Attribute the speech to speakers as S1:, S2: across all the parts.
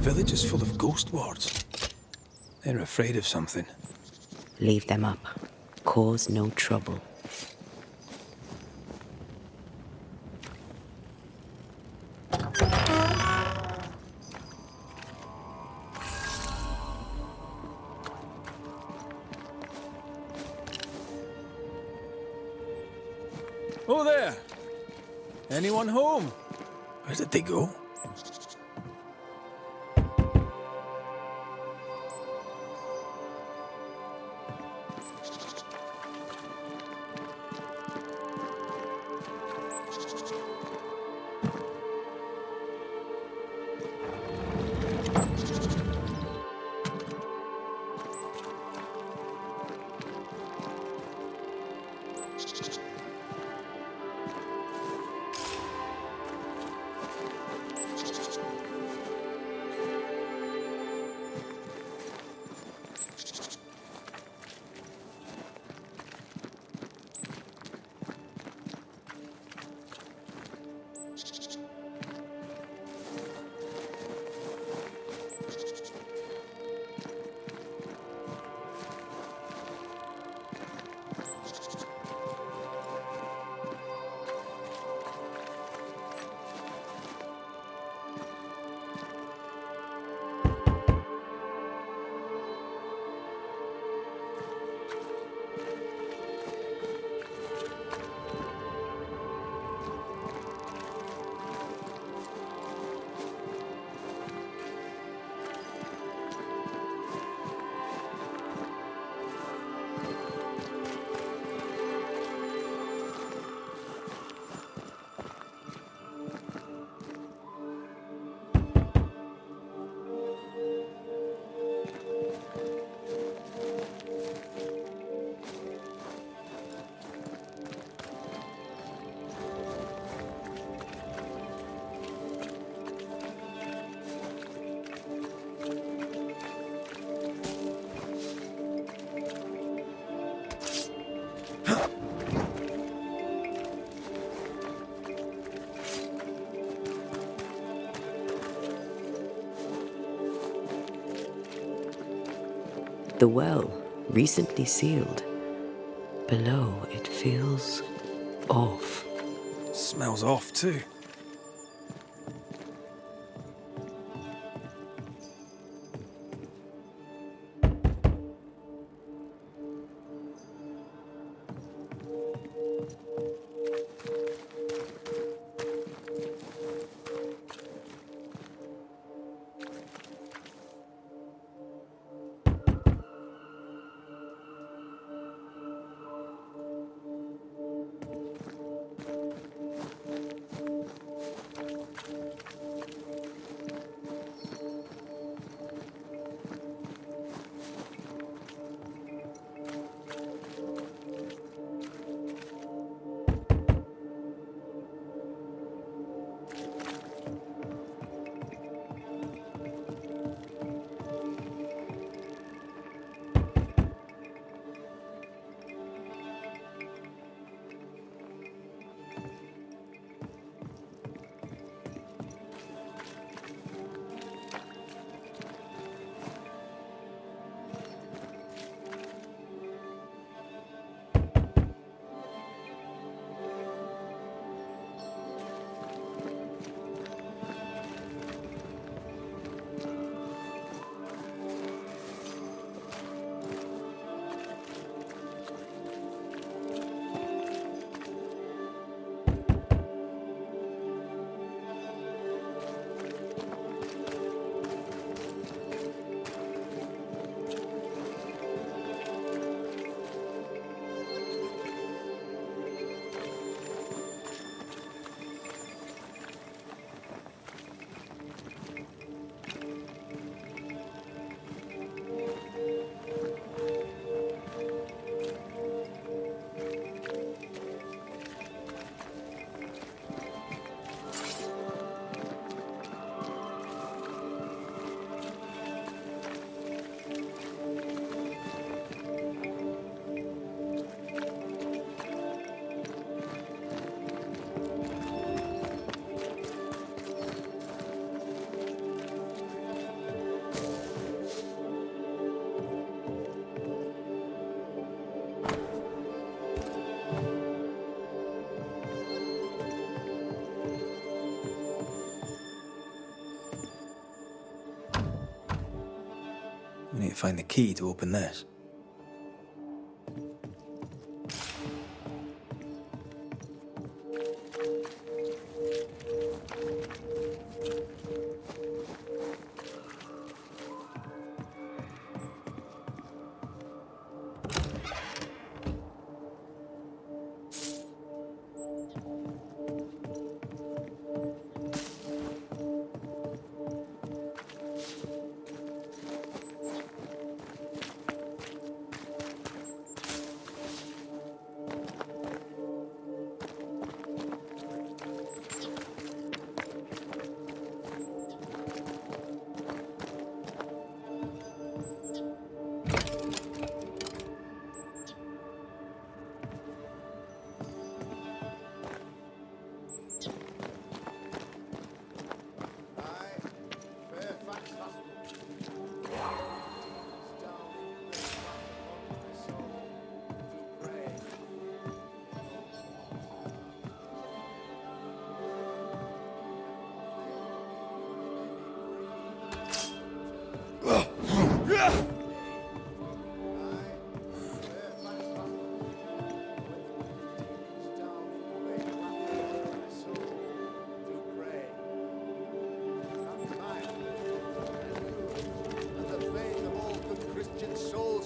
S1: village is full of ghost wards. They're afraid of something.
S2: Leave them up. Cause no trouble.
S3: Oh there! Anyone home?
S1: Where did they go?
S2: The well, recently sealed. Below, it feels off.
S1: Smells off too. need to find the key to open this.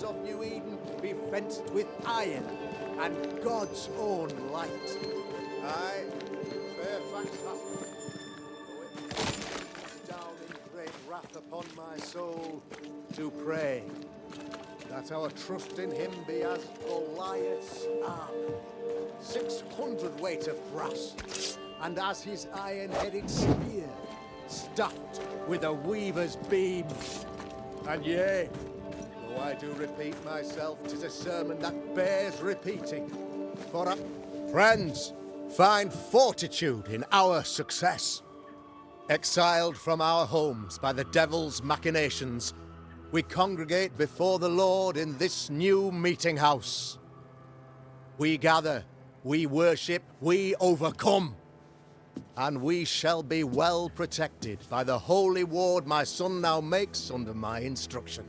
S4: Of Neweden be fenced with iron and God's own light. I, Fairfax Husband, down in great wrath upon my soul, to pray that our trust in him be as Goliath's arm, 600 weight of brass, and as his iron-headed spear, stuffed with a weaver's beam. And yea, though I do repeat myself, 'tis a sermon that bears repeating. For friends, find fortitude in our success. Exiled from our homes by the devil's machinations, we congregate before the Lord in this new meeting house. We gather, we worship, we overcome. And we shall be well protected by the holy ward my son now makes under my instruction.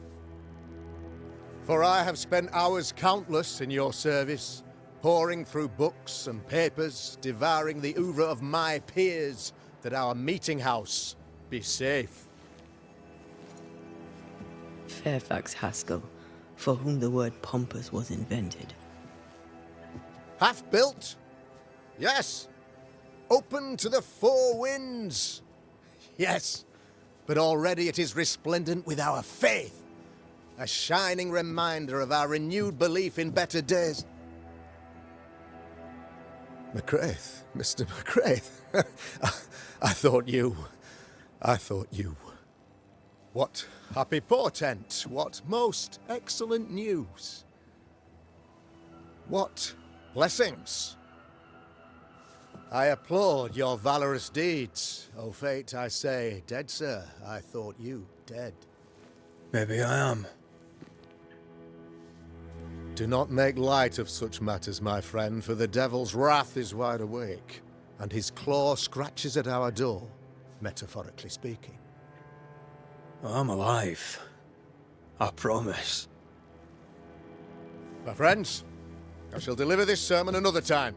S4: For I have spent hours countless in your service, poring through books and papers, devouring the oeuvre of my peers, that our meeting house be safe.
S2: Fairfax Haskell, for whom the word pompous was invented.
S4: Half built? Yes. Open to the four winds? Yes. But already it is resplendent with our faith. A shining reminder of our renewed belief in better days. McCraith, Mr. McCraith. I thought you. What happy portent, what most excellent news. What blessings. I applaud your valorous deeds. O fate, I say, dead sir, I thought you dead.
S1: Maybe I am.
S4: Do not make light of such matters, my friend, for the devil's wrath is wide awake, and his claw scratches at our door, metaphorically speaking.
S1: I'm alive. I promise.
S4: My friends, I shall deliver this sermon another time.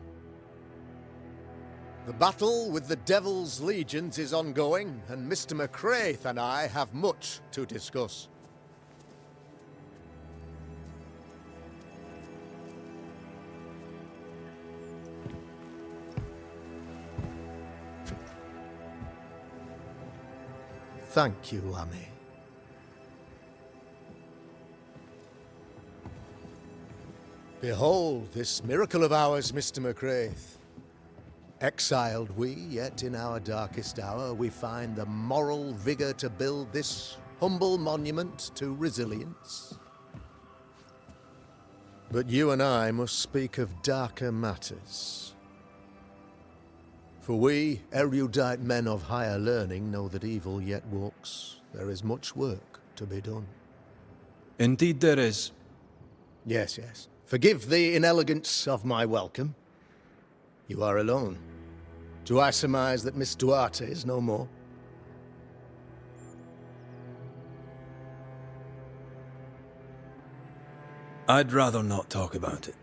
S4: The battle with the devil's legions is ongoing, and Mr. McCraith and I have much to discuss. Thank you, Lammy. Behold this miracle of ours, Mr. McCraith. Exiled we, yet in our darkest hour we find the moral vigor to build this humble monument to resilience. But you and I must speak of darker matters. For we, erudite men of higher learning, know that evil yet walks. There is much work to be done.
S1: Indeed there is.
S4: Yes, yes. Forgive the inelegance of my welcome. You are alone. Do I surmise that Miss Duarte is no more?
S1: I'd rather not talk about it.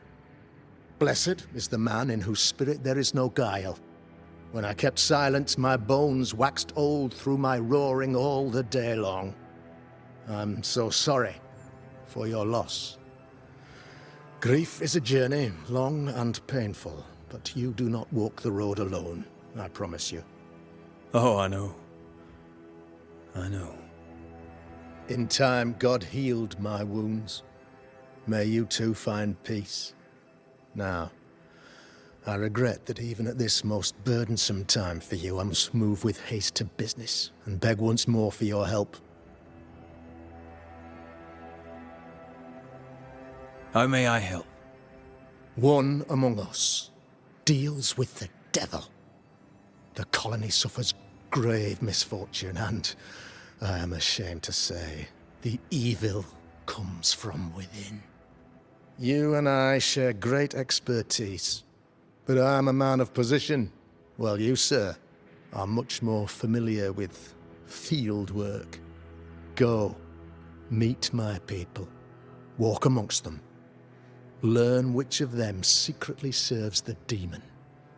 S4: Blessed is the man in whose spirit there is no guile. When I kept silent, my bones waxed old through my roaring all the day long. I'm so sorry for your loss. Grief is a journey, long and painful, but you do not walk the road alone, I promise you.
S1: Oh, I know. I know.
S4: In time, God healed my wounds. May you too find peace. Now, I regret that even at this most burdensome time for you, I must move with haste to business and beg once more for your help.
S1: How may I help?
S4: One among us deals with the devil. The colony suffers grave misfortune and, I am ashamed to say, the evil comes from within. You and I share great expertise, but I am a man of position, while you, sir, are much more familiar with field work. Go, meet my people, walk amongst them, learn which of them secretly serves the demon,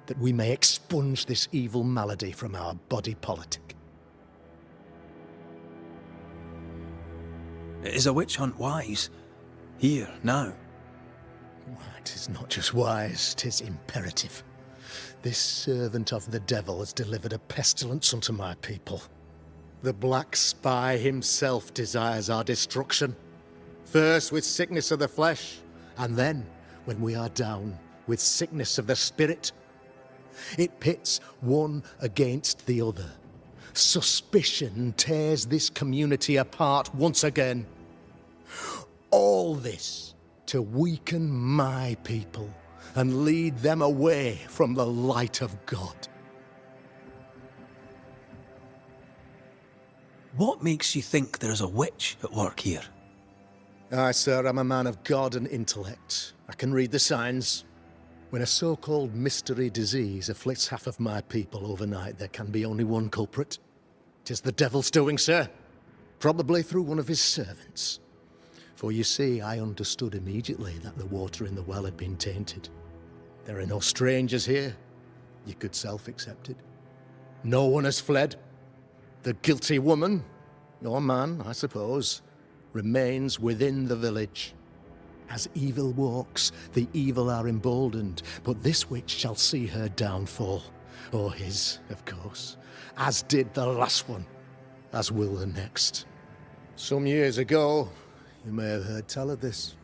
S4: that we may expunge this evil malady from our body politic.
S1: Is a witch hunt wise? Here, now?
S4: It is not just wise, 'tis imperative. This servant of the devil has delivered a pestilence unto my people. The Black Spy himself desires our destruction. First with sickness of the flesh, and then, when we are down, with sickness of the spirit. It pits one against the other. Suspicion tears this community apart once again. All this to weaken my people and lead them away from the light of God.
S1: What makes you think there's a witch at work here?
S4: Aye, sir, I'm a man of God and intellect. I can read the signs. When a so-called mystery disease afflicts half of my people overnight, there can be only one culprit. 'Tis the devil's doing, sir. Probably through one of his servants. For you see, I understood immediately that the water in the well had been tainted. There are no strangers here. You could self-accept it. No one has fled. The guilty woman, or man, I suppose, remains within the village. As evil walks, the evil are emboldened, but this witch shall see her downfall. Or his, of course. As did the last one. As will the next. Some years ago, you may have heard tell of this.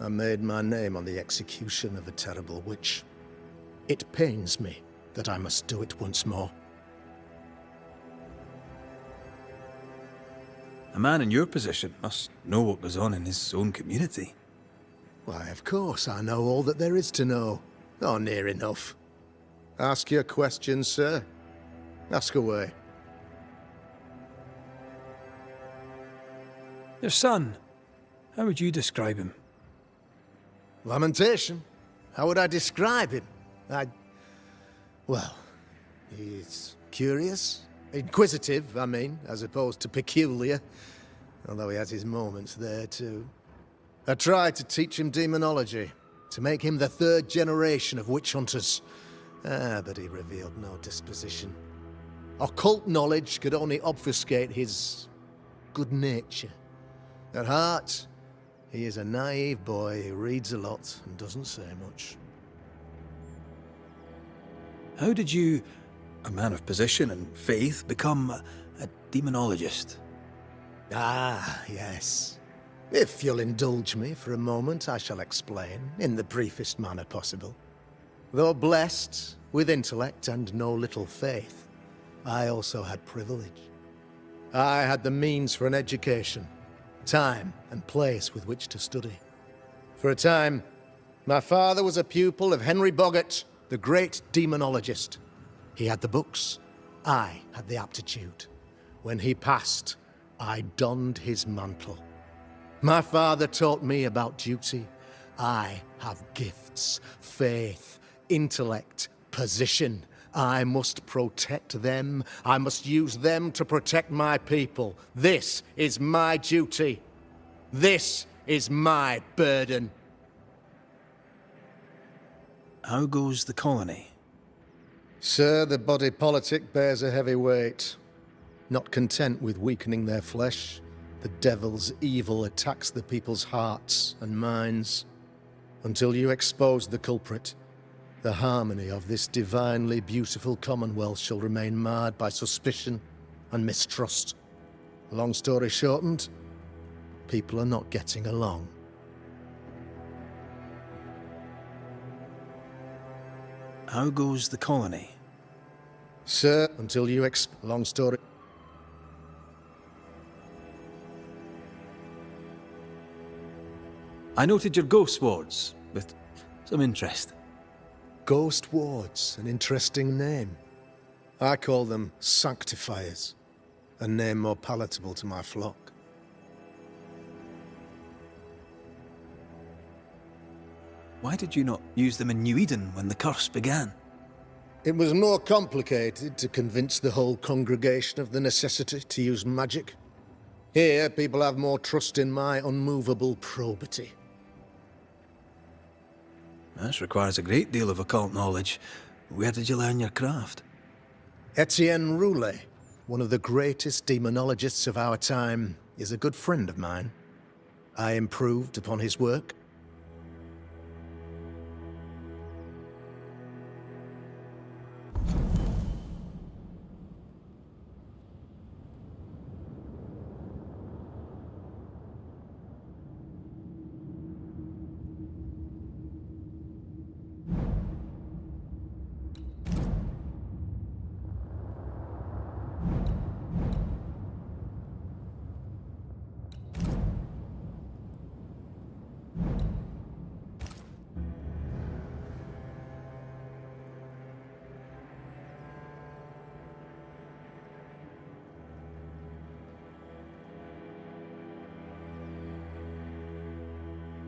S4: I made my name on the execution of a terrible witch. It pains me that I must do it once more.
S1: A man in your position must know what goes on in his own community.
S4: Why, of course, I know all that there is to know. Or near enough. Ask your questions, sir. Ask away.
S1: Your son, how would you describe him?
S4: Lamentation? How would I describe him? Well, he's curious. Inquisitive, I mean, as opposed to peculiar. Although he has his moments there, too. I tried to teach him demonology, to make him the third generation of witch hunters. But he revealed no disposition. Occult knowledge could only obfuscate his good nature. At heart, he is a naive boy who reads a lot and doesn't say much.
S1: How did you, a man of position and faith, become a demonologist?
S4: Ah, yes. If you'll indulge me for a moment, I shall explain, in the briefest manner possible. Though blessed with intellect and no little faith, I also had privilege. I had the means for an education, time and place with which to study. For a time, my father was a pupil of Henry Boggart, the great demonologist. He had the books, I had the aptitude. When he passed, I donned his mantle. My father taught me about duty. I have gifts, faith, intellect, position. I must protect them. I must use them to protect my people. This is my duty. This is my burden.
S1: How goes the colony?
S4: Sir, the body politic bears a heavy weight. Not content with weakening their flesh, the devil's evil attacks the people's hearts and minds. Until you expose the culprit, the harmony of this divinely beautiful commonwealth shall remain marred by suspicion and mistrust. Long story shortened, people are not getting along.
S1: How goes the colony?
S4: Sir, until you long story...
S1: I noted your ghost wards with some interest.
S4: Ghost wards, an interesting name. I call them sanctifiers, a name more palatable to my flock.
S1: Why did you not use them in New Eden when the curse began?
S4: It was more complicated to convince the whole congregation of the necessity to use magic. Here, people have more trust in my unmovable probity.
S1: This requires a great deal of occult knowledge. Where did you learn your craft?
S4: Etienne Roulet, one of the greatest demonologists of our time, is a good friend of mine. I improved upon his work.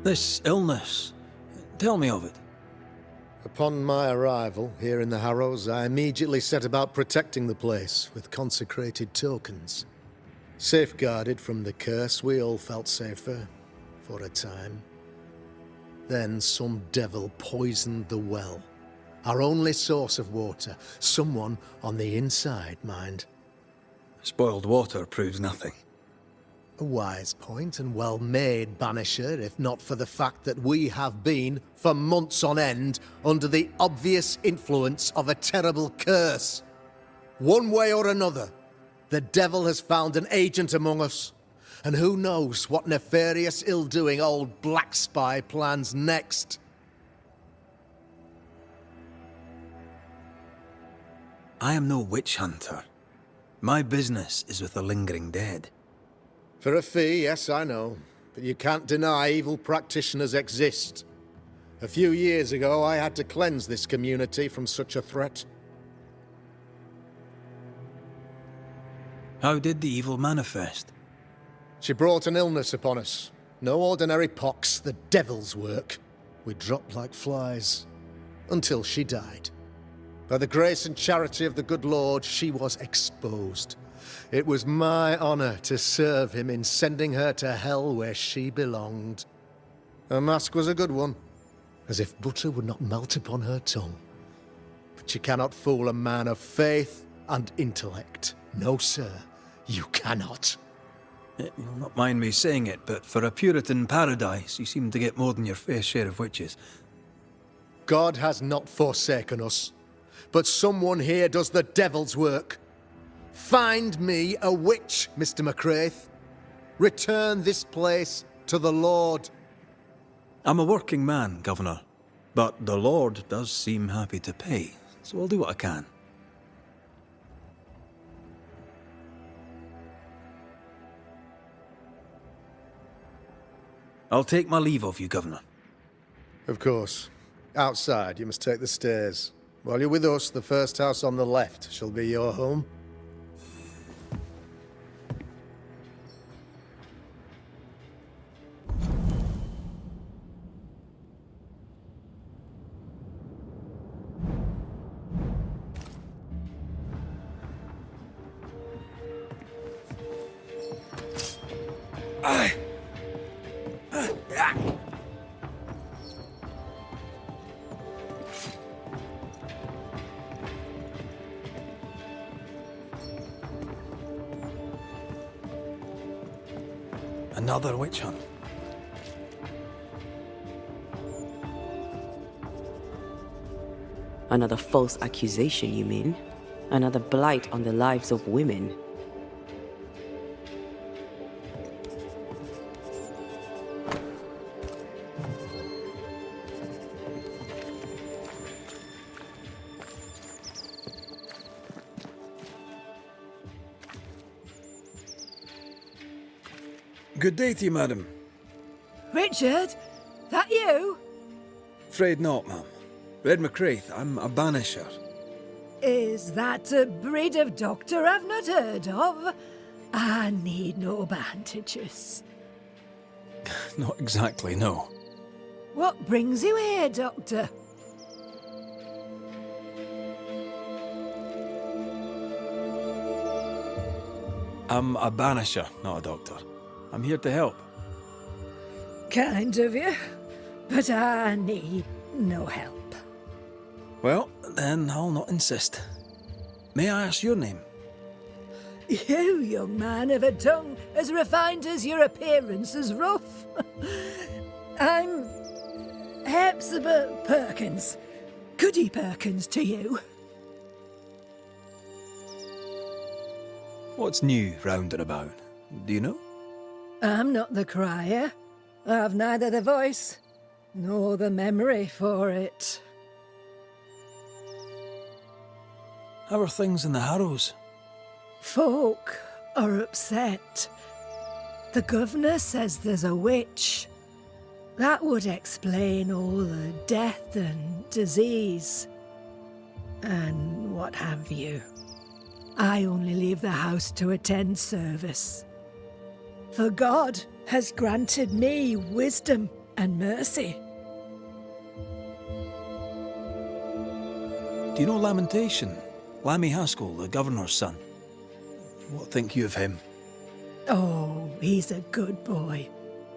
S1: This illness, tell me of it.
S4: Upon my arrival here in the Harrows, I immediately set about protecting the place with consecrated tokens. Safeguarded from the curse, we all felt safer, for a time. Then some devil poisoned the well, our only source of water. Someone on the inside, mind.
S1: Spoiled water proves nothing.
S4: A wise point and well made, Banisher, if not for the fact that we have been, for months on end, under the obvious influence of a terrible curse. One way or another, the devil has found an agent among us, and who knows what nefarious ill-doing old Black Spy plans next.
S1: I am no witch hunter. My business is with the lingering dead.
S4: For a fee, yes, I know. But you can't deny evil practitioners exist. A few years ago, I had to cleanse this community from such a threat.
S1: How did the evil manifest?
S4: She brought an illness upon us. No ordinary pox, the devil's work. We dropped like flies. Until she died. By the grace and charity of the good Lord, she was exposed. It was my honor to serve him in sending her to hell where she belonged. Her mask was a good one, as if butter would not melt upon her tongue. But you cannot fool a man of faith and intellect. No, sir, you cannot.
S1: You'll not mind me saying it, but for a Puritan paradise, you seem to get more than your fair share of witches.
S4: God has not forsaken us, but someone here does the devil's work. Find me a witch, Mr. McCraith. Return this place to the Lord.
S1: I'm a working man, Governor, but the Lord does seem happy to pay, so I'll do what I can. I'll take my leave of you, Governor.
S4: Of course. Outside, you must take the stairs. While you're with us, the first house on the left shall be your home.
S1: Another witch hunt.
S2: Another false accusation, you mean? Another blight on the lives of women?
S1: Good day to you, madam.
S5: Richard? That you?
S1: Afraid not, ma'am. Red McCraith, I'm a banisher.
S5: Is that a breed of doctor I've not heard of? I need no bandages.
S1: Not exactly, no.
S5: What brings you here, Doctor?
S1: I'm a banisher, not a doctor. I'm here to help.
S5: Kind of you, but I need no help.
S1: Well, then I'll not insist. May I ask your name?
S5: You, young man, have a tongue as refined as your appearance is rough. I'm Hepzibah Perkins. Goody Perkins to you.
S1: What's new round and about? Do you know?
S5: I'm not the crier. I've neither the voice nor the memory for it.
S1: How are things in the Harrows?
S5: Folk are upset. The governor says there's a witch. That would explain all the death and disease. And what have you. I only leave the house to attend service. For God has granted me wisdom and mercy.
S1: Do you know Lamentation? Lammy Haskell, the governor's son. What think you of him?
S5: Oh, he's a good boy.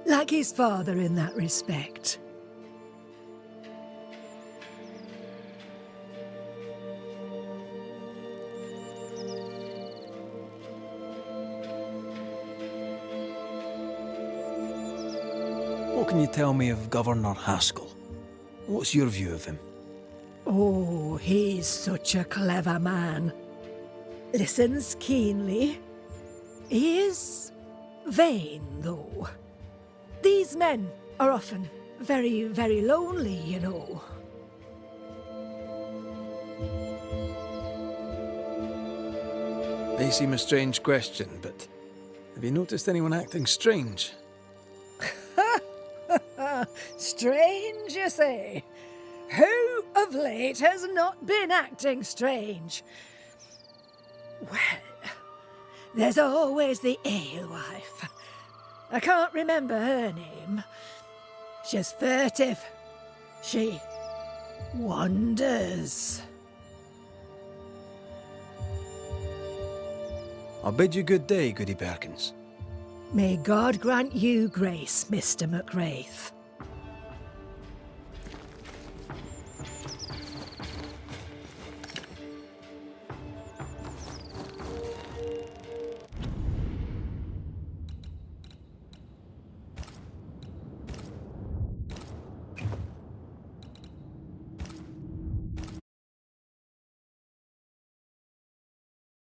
S5: Like his father in that respect.
S1: What can you tell me of Governor Haskell? What's your view of him?
S5: Oh, he's such a clever man. Listens keenly. He is vain, though. These men are often very, very lonely, you know.
S1: May seem a strange question, but have you noticed anyone acting strange?
S5: Strange, you say? Who of late has not been acting strange? Well, there's always the alewife. I can't remember her name. She's furtive. She wanders.
S1: I'll bid you good day, Goody Perkins.
S5: May God grant you grace, Mr. McWraith.